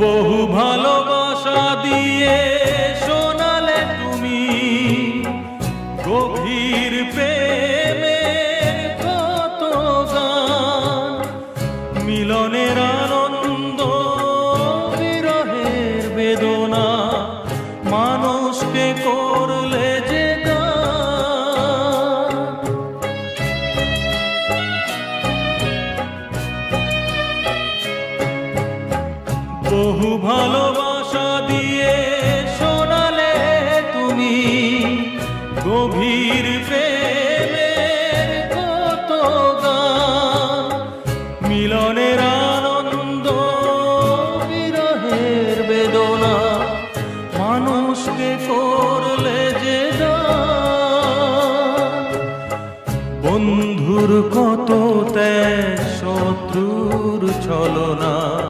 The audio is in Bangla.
বহু ভালোবাসা দিয়ে শোনালে তুমি গভীর প্রেমের কত গান, মিলনের আনন্দ বিরহের বেদনা মানুষকে করলে যে গান। বহু ভালোবাসা দিয়ে শোনালে তুমি গভীর প্রেমের কত গান, মিলনের আনন্দ বিরহের বেদনা মানুষকে করলে যে গান। বন্ধুর কত ত্যাগ, শত্রুর ছলনা।